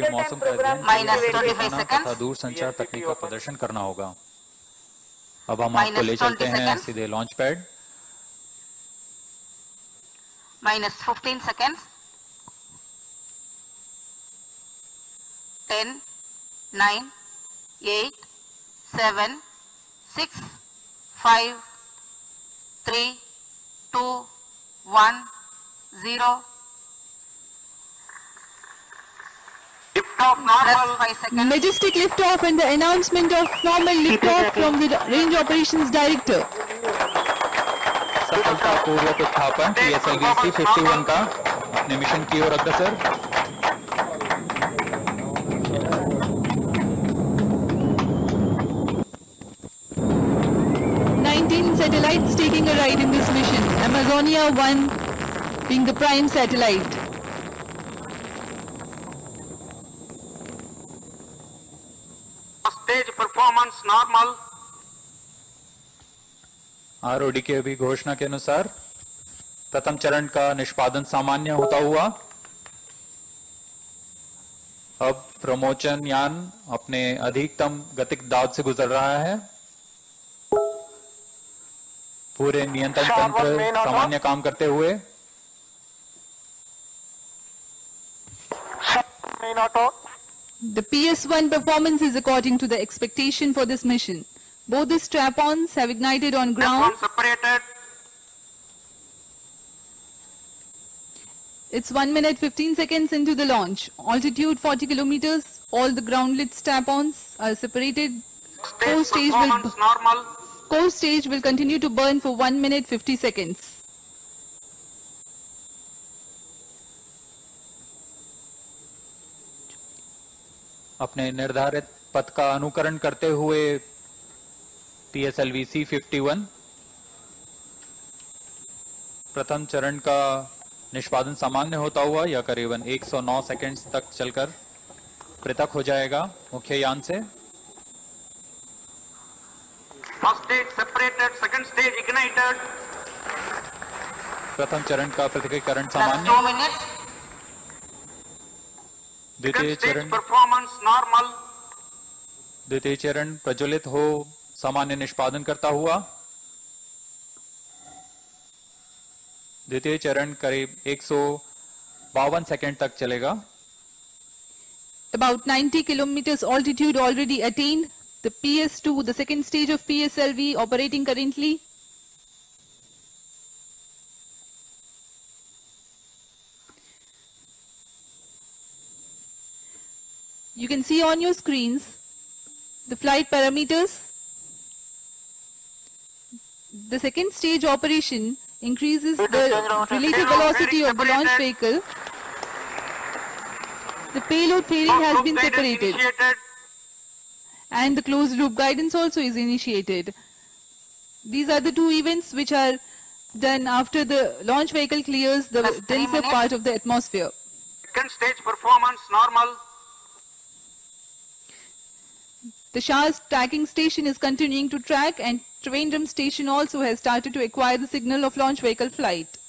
मौसम का अध्ययन तथा दूर संचार तकनीक का प्रदर्शन करना होगा। अब हम आपको ले चलते हैं सीधे launch pad. -15 seconds. 10, 9, 8, 7, 6, 5, 3, 2, 1, 0. Liftoff normal. 5 seconds. Majestic liftoff and the announcement of normal liftoff from the Range Operations Director. सफलतापूर्वक उत्थापन PSLV C-51 का अपने मिशन की ओर अग्रसर। 19 satellites taking a ride in this mission. Amazonia 1 being the prime satellite. Stage performance normal. ROD के अभी घोषणा के अनुसार प्रथम चरण का निष्पादन सामान्य होता हुआ अब प्रमोचन यान अपने अधिकतम गतिक दाब से गुजर रहा है। पूरे नियंत्रण तंत्र सामान्य काम करते हुए The PS-1 performance is according to the expectation for this mission. Both the strap-ons have ignited on ground. Separated. It's 1 minute 15 seconds into the launch. Altitude 40 kilometers. All the ground-lit strap-ons are separated. Stage performance normal. Core stage will continue to burn for 1 minute 50 seconds. अपने निर्धारित पथ का अनुकरण करते हुए PSLV C-51 प्रथम चरण का निष्पादन सामान्य होता हुआ यह करीबन 109 सेकंड्स तक चलकर पृथक हो जाएगा मुख्य यान से। First stage separated, second stage ignited. प्रथम चरण का पृथकीकरण Plus 2 सामान्य। minutes. द्वितीय Second stage चरण performance normal. द्वितीय चरण प्रज्वलित हो सामान्य निष्पादन करता हुआ। द्वितीय चरण करीब 152 सेकंड तक चलेगा। About 90 kilometers altitude already attained. The PS-2, the second stage of PSLV, operating currently. You can see on your screens the flight parameters. The second stage operation increases the relative velocity of the launch vehicle. The payload fairing has been Guidance separated. initiated. And the closed loop guidance also is initiated. These are the two events which are done after the launch vehicle clears the Plus 3 denser minutes. part of the atmosphere. Second stage performance normal. The Shah's tracking station is continuing to track, and Trivandrum station also has started to acquire the signal of launch vehicle flight.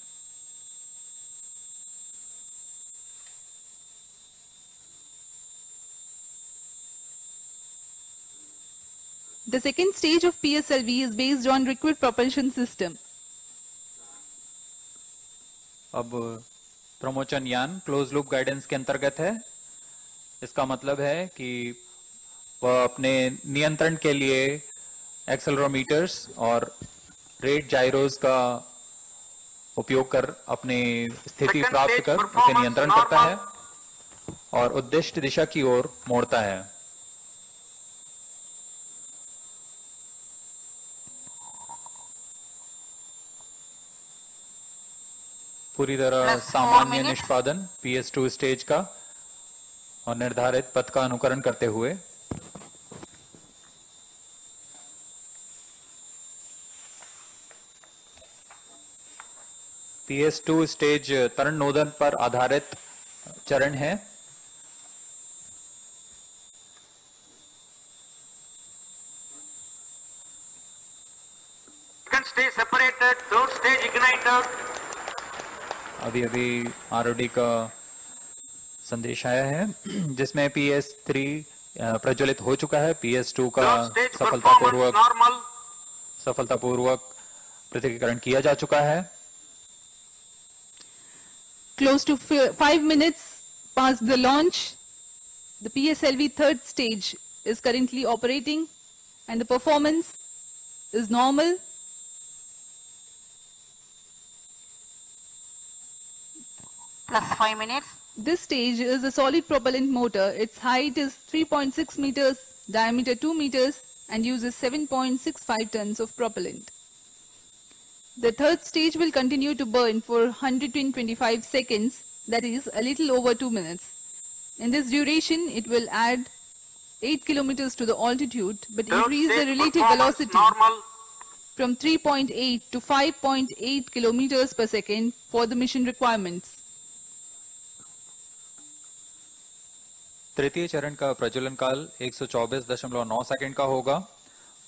The second stage of PSLV is based on liquid propulsion system. अब प्रमोचन यान close loop guidance के अंतर्गत है। इसका मतलब है कि वह अपने नियंत्रण के लिए एक्सेलरोमीटर्स और रेट जाइरोस का उपयोग कर अपनी स्थिति Second प्राप्त stage कर उसे performance नियंत्रण करता normal. है और उद्दिष्ट दिशा की ओर मोड़ता है। पूरी तरह Plus 4 सामान्य minutes. निष्पादन PS-2 स्टेज का और निर्धारित पथ का अनुकरण करते हुए PS-2 स्टेज तरण नोदन पर आधारित चरण है। Second stage separated, third stage ignited. अभी अभी ROD का संदेश आया है जिसमें PS3 प्रज्वलित हो चुका है। PS2 का Third stage performance normal. सफलतापूर्वक पृथकीकरण किया जा चुका है। Close to 5 minutes past the launch, the PSLV third stage is currently operating and the performance is normal. Plus 5 minutes. This stage is a solid propellant motor. Its height is 3.6 meters, diameter 2 meters and uses 7.65 tons of propellant. The third stage will continue to burn for 125 seconds, that is a little over 2 minutes. In this duration, it will add 8 kilometers to the altitude, but Third increase the stage relative performance velocity normal. from 3.8 to 5.8 kilometers per second for the mission requirements. तृतीय चरण का प्रज्वलन काल 124.9 second का होगा।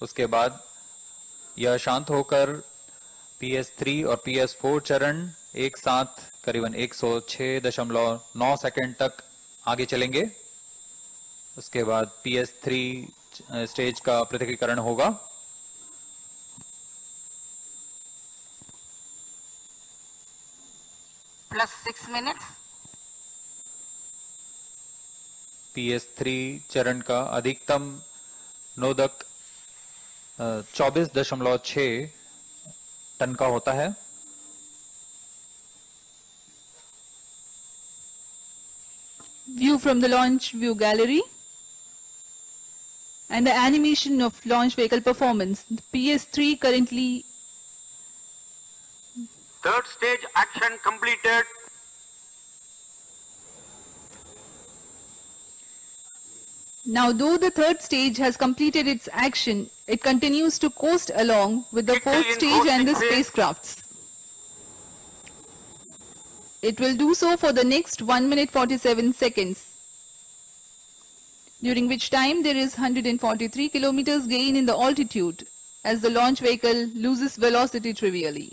उसके बाद यह शांत होकर PS3 और PS4 चरण एक साथ करीबन 106.9 सेकंड तक आगे चलेंगे। उसके बाद PS3 स्टेज का पृथकीकरण होगा। Plus 6 minutes. PS3 चरण का अधिकतम नोदक 24.6 टन का होता है। View from the launch view gallery and the animation of launch vehicle performance. The PS3 currently Third stage action completed. Now, though the third stage has completed its action, it continues to coast along with the Victory fourth in stage and the coasting phase. spacecrafts. It will do so for the next 1 minute 47 seconds, during which time there is 143 kilometers gain in the altitude as the launch vehicle loses velocity trivially.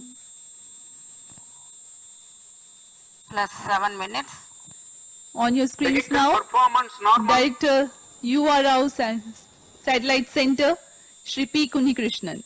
Plus 7 minutes. On your screens Vehicle now, performance normal. Director URAO Satellite Center, Shri P. Kunhikrishnan.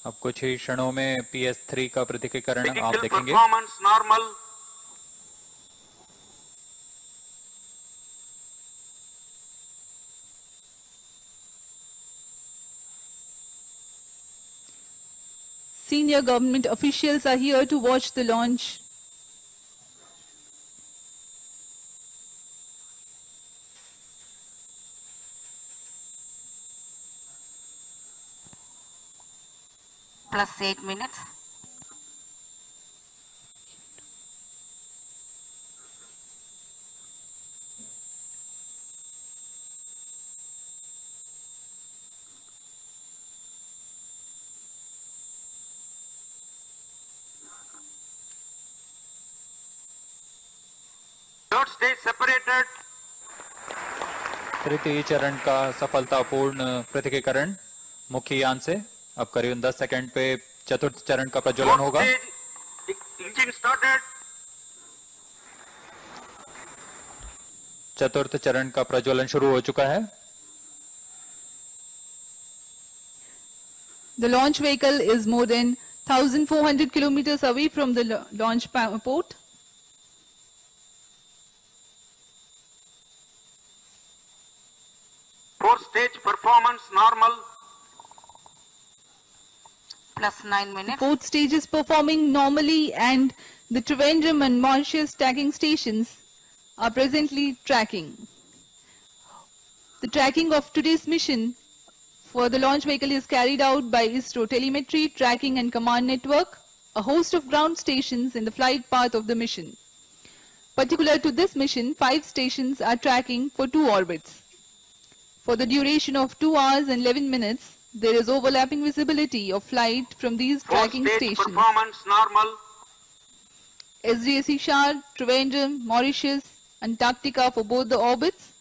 अब कुछ ही क्षणों में PS3 का पृथकीकरण आप Vehicle देखेंगे। performance normal. Senior government officials are here to watch the launch. Plus 8 minutes. Third stage separated. तृतीय चरण का सफलतापूर्ण पृथकीकरण मुख्य यान से। अब करीबन 10 सेकंड पे चतुर्थ चरण का प्रज्वलन Fourth होगा। stage engine started. चतुर्थ चरण का प्रज्वलन शुरू हो चुका है। The launch vehicle is more than 1,400 kilometers away from the launch port. Fourth stage performance normal. Plus 9 minutes. Fourth stage is performing normally and the Trivandrum and Mauritius tracking stations are presently tracking. The tracking of today's mission for the launch vehicle is carried out by ISRO Telemetry, Tracking and Command Network, a host of ground stations in the flight path of the mission. Particular to this mission, 5 stations are tracking for 2 orbits. For the duration of 2 hours and 11 minutes, there is overlapping visibility of flight from these Fourth tracking stage stations. performance normal. SDSC Shar, Trivandrum, Mauritius, Antarctica for both the orbits,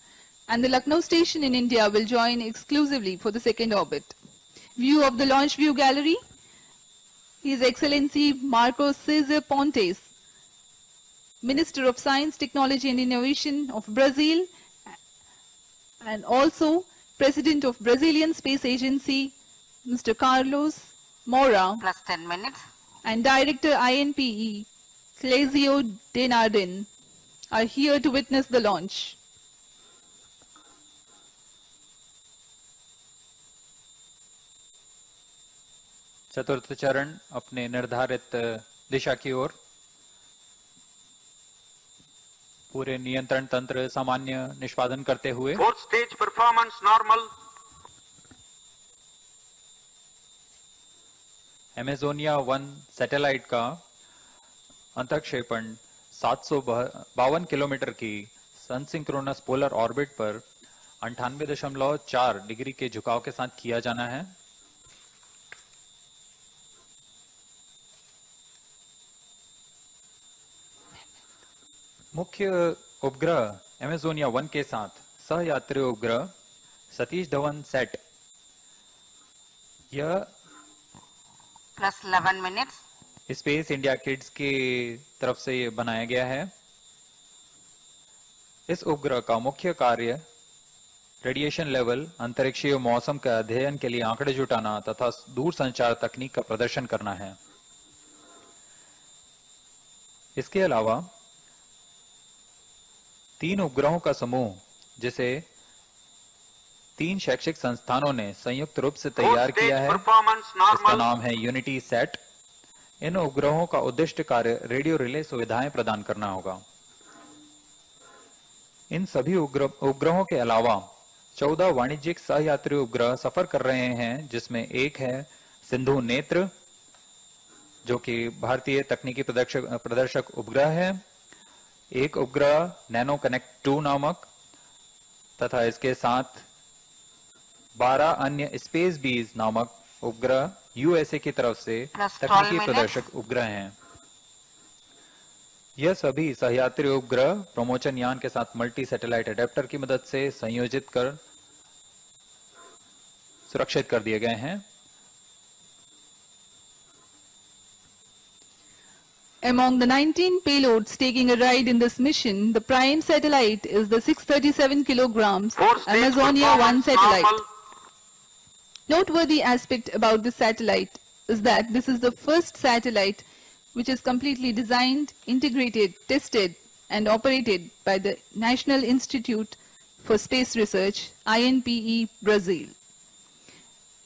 and the Lucknow station in India will join exclusively for the second orbit. View of the launch view gallery. His Excellency Marcos Cesar Pontes, Minister of Science, Technology and Innovation of Brazil, and also President of Brazilian Space Agency, Mr. Carlos Moura, plus 10 minutes, and Director INPE, Clésio Denardin, are here to witness the launch. चतुर्थ चरण अपने निर्धारित दिशा की ओर। पूरे नियंत्रण तंत्र सामान्य निष्पादन करते हुए। Fourth stage performance normal. Amazonia 1 satellite का अंतःक्षेपण 752 किलोमीटर की सनसिंक्रोनस पोलर ऑर्बिट पर 98.4 डिग्री के झुकाव के साथ किया जाना है। मुख्य उपग्रह एमेजोनिया 1 के साथ सहयात्री उपग्रह सतीश धवन सेट, यह plus 11 minutes, space India kids की तरफ से ये बनाया गया है। इस उपग्रह का मुख्य कार्य रेडिएशन लेवल, अंतरिक्षीय मौसम के अध्ययन के लिए आंकड़े जुटाना तथा दूर संचार तकनीक का प्रदर्शन करना है। इसके अलावा 3 उपग्रहों का समूह, जिसे 3 शैक्षिक संस्थानों ने संयुक्त रूप से तैयार किया है, इसका नाम है यूनिटी सेट। इन उपग्रहों का उद्दिष्ट कार्य रेडियो रिले सुविधाएं प्रदान करना होगा। इन सभी उपग्रहों के अलावा 14 वाणिज्यिक सहयात्री उपग्रह सफर कर रहे हैं, जिसमें एक है सिंधु नेत्र, जो कि भारतीय तकनीकी प्रदर्शक उपग्रह है। एक उपग्रह नैनो कनेक्ट 2 नामक, तथा इसके साथ 12 अन्य स्पेस बीज नामक उपग्रह यूएसए की तरफ से तकनीकी प्रदर्शक उपग्रह हैं। यह सभी सहयात्री उपग्रह प्रमोचन यान के साथ मल्टी सैटेलाइट अडेप्टर की मदद से संयोजित कर सुरक्षित कर दिए गए हैं। Among the 19 payloads taking a ride in this mission, the prime satellite is the 637 kilograms Amazonia 1 satellite. Noteworthy aspect about this satellite is that this is the first satellite which is completely designed, integrated, tested and operated by the National Institute for Space Research, INPE, Brazil.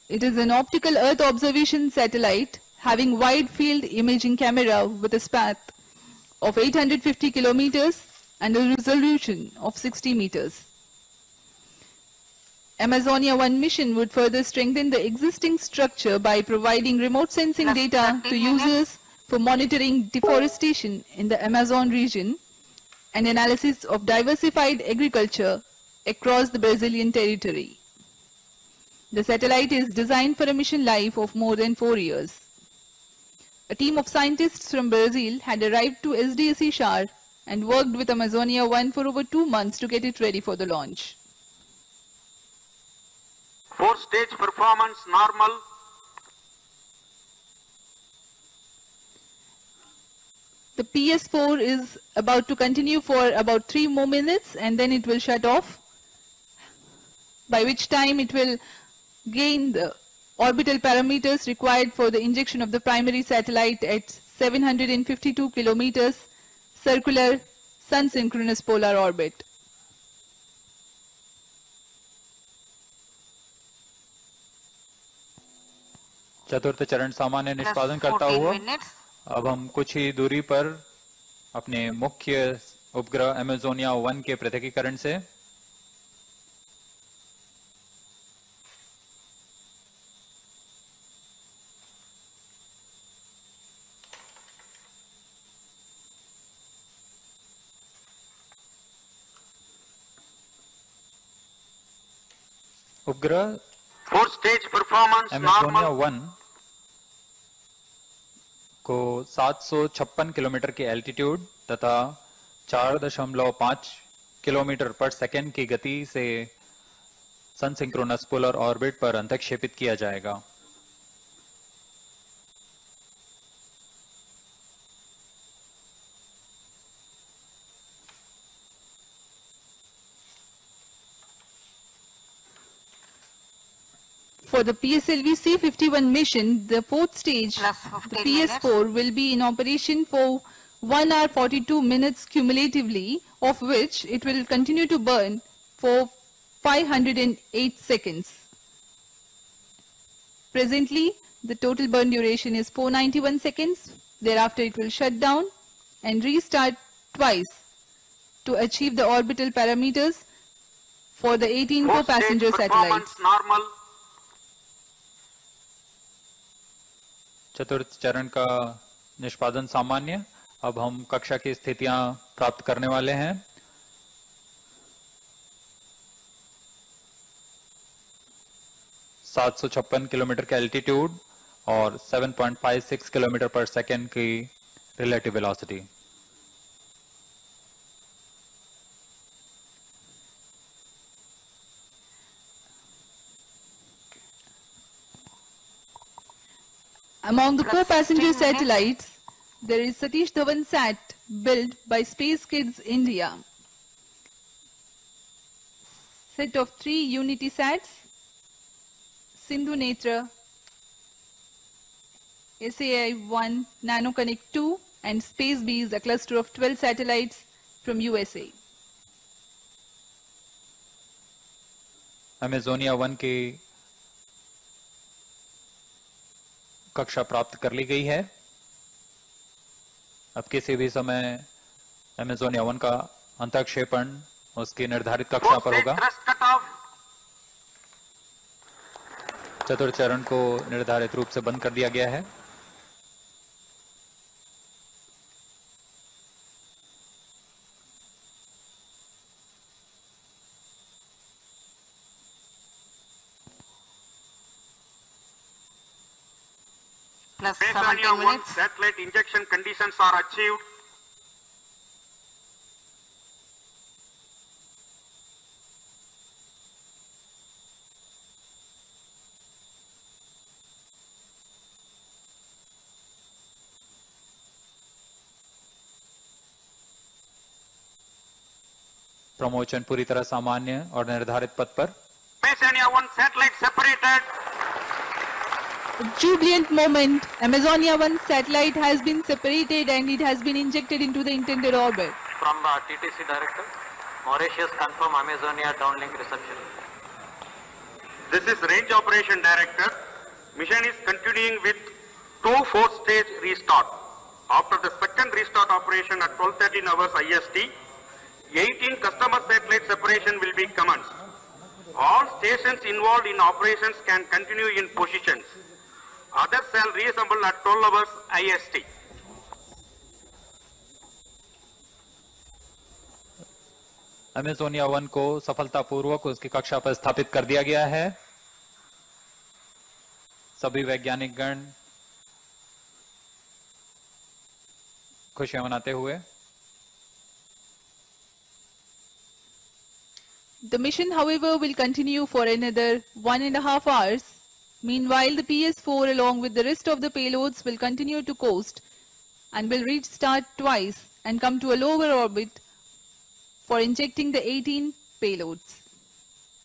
It is an optical Earth observation satellite having wide field imaging camera with a span of 850 kilometers and a resolution of 60 meters. Amazonia 1 mission would further strengthen the existing structure by providing remote sensing data to users for monitoring deforestation in the Amazon region and analysis of diversified agriculture across the Brazilian territory. The satellite is designed for a mission life of more than 4 years. A team of scientists from Brazil had arrived to SDSC Shar and worked with Amazonia 1 for over 2 months to get it ready for the launch. 4th stage performance normal. The PS4 is about to continue for about 3 more minutes and then it will shut off, by which time it will gain the orbital parameters required for the injection of the primary satellite at 752 kilometers circular sun synchronous polar orbit. चतुर्थ चरण सामान्य निष्पादन करता हुआ अब हम कुछ ही दूरी पर अपने मुख्य उपग्रह एमेजोनिया 1 के पृथकीकरण से उपग्रह 4th stage performance Amazonia normal. 1 को 756 किलोमीटर की एल्टीट्यूड तथा 4.5 किलोमीटर पर सेकेंड की गति से सन सिंक्रोनस पोलर ऑर्बिट पर अंतक्षेपित किया जाएगा। For the PSLV C-51 mission, the fourth stage, Plus the 15 PS4, will be in operation for 1 hour 42 minutes cumulatively, of which it will continue to burn for 508 seconds. Presently, the total burn duration is 491 seconds. Thereafter, it will shut down and restart twice to achieve the orbital parameters for the 18 Fourth stage co-passenger performance satellites. normal. चतुर्थ चरण का निष्पादन सामान्य। अब हम कक्षा की स्थितियां प्राप्त करने वाले हैं। ...756 किलोमीटर का एल्टीट्यूड और 7.56 किलोमीटर पर सेकेंड की relative velocity. Among the Plus co-passenger 15 minutes. satellites, there is Satish Dhawan Sat built by Space Kids India. Set of 3 Unity Sats, Sindhu Netra, SAI-1, NanoConnect 2 and Space Bees, a cluster of 12 satellites from USA. Amazonia 1 की कक्षा प्राप्त कर ली गई है। अब किसी भी समय अमेजोनिया 1 का अंतःक्षेपण उसकी निर्धारित कक्षा Fourth पर stage होगा। thrust cutoff. चतुर्थ चरण को निर्धारित रूप से बंद कर दिया गया है। Plus Mesonia 17 1 minutes. satellite injection conditions are achieved. Promotion पूरी तरह सामान्य और निर्धारित पथ पर। Mesonia 1 satellite separated. A jubilant moment, Amazonia 1 satellite has been separated and it has been injected into the intended orbit. From TTC Director, Mauritius confirm Amazonia downlink reception. This is Range Operation Director. Mission is continuing with 2 4-stage restart. After the second restart operation at 12:13 hours IST, 18 customer satellite separation will be commenced. All stations involved in operations can continue in positions. Others shall reassemble at 12 hours IST. Amazonia 1 को सफलतापूर्वक उसकी कक्षा पर स्थापित कर दिया गया है। सभी वैज्ञानिक गण खुशियां मनाते हुए। The mission, however, will continue for another 1.5 hours. Meanwhile, the PS4 along with the rest of the payloads will continue to coast and will restart twice and come to a lower orbit for injecting the 18 payloads.